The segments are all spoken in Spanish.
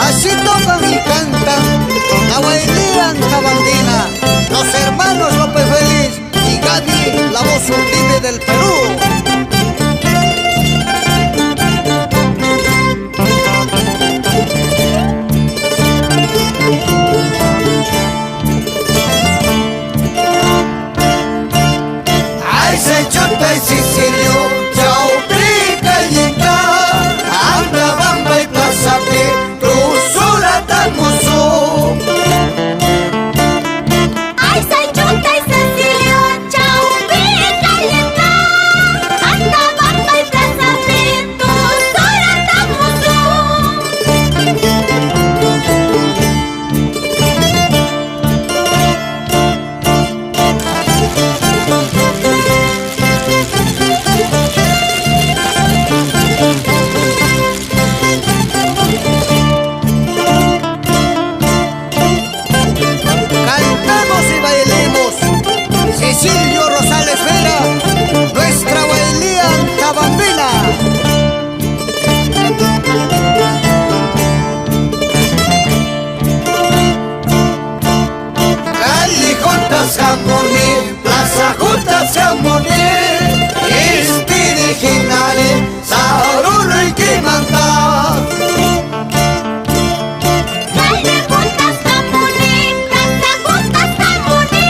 Así tocan y cantan la Guailía Antabandina, los hermanos López Félix y Gadi, la voz sublime del Perú. Ay, se chota y Sicilio, chao, brica y yica, anda, bamba y pasapi, cruzura tamusu. Ay, soy Chunta y Cecilio, chau, pica y yica, anda, bamba y plaza pinto, sola tamusu. Cantemos y bailemos, Cecilio Rosales Vera, nuestra Guailía Antabandina. Cali juntas jamoni, plaza juntas jamoni, istiriginale, sarulo y kimanta. Calle juntas jamoni, plaza juntas jamoni,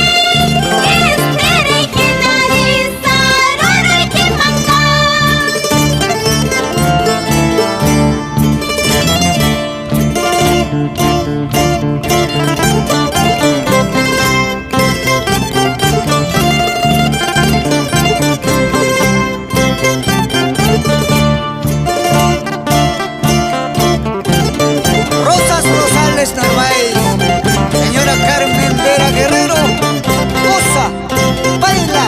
originaliza, roro y quimanta. Rosas Rosales Narváez, señora Carmen Vera Guerrero, goza, baila,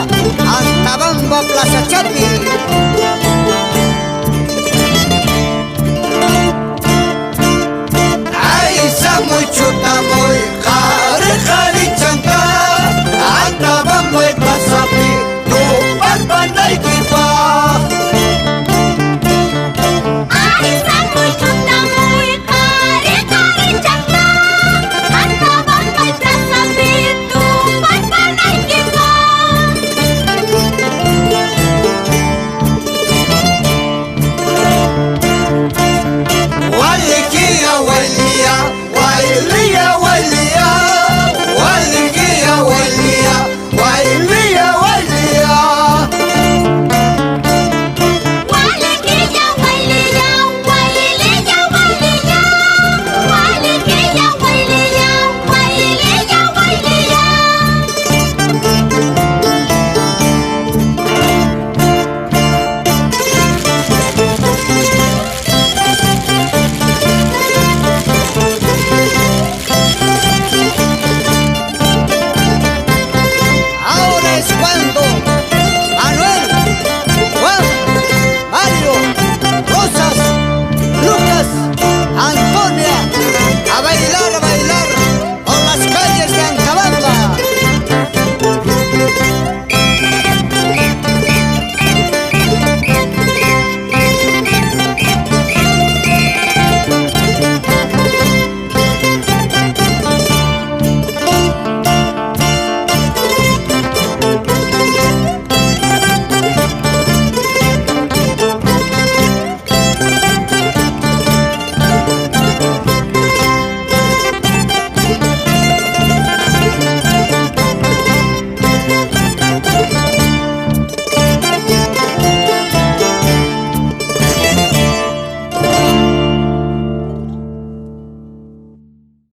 Antabamba Plaza Chapi. Ay, samuy chutamoy, jare jari chanka, anda bamboy pasapi, tu parpanday kipa. Ay, samuy chuta muy cari chanta, anda bamba y plaza pinto, parpana y quimpa. Walikia walia, wailia walia, walikia walia, wailia walia. Waliquilla, waililla, waililla, waililla, waliquilla, waililla, waililla, waililla. Ahora es cuando Manuel, Juan, Mario, Rosas, Lucas, Antonia, a bailar por las calles de Antabamba.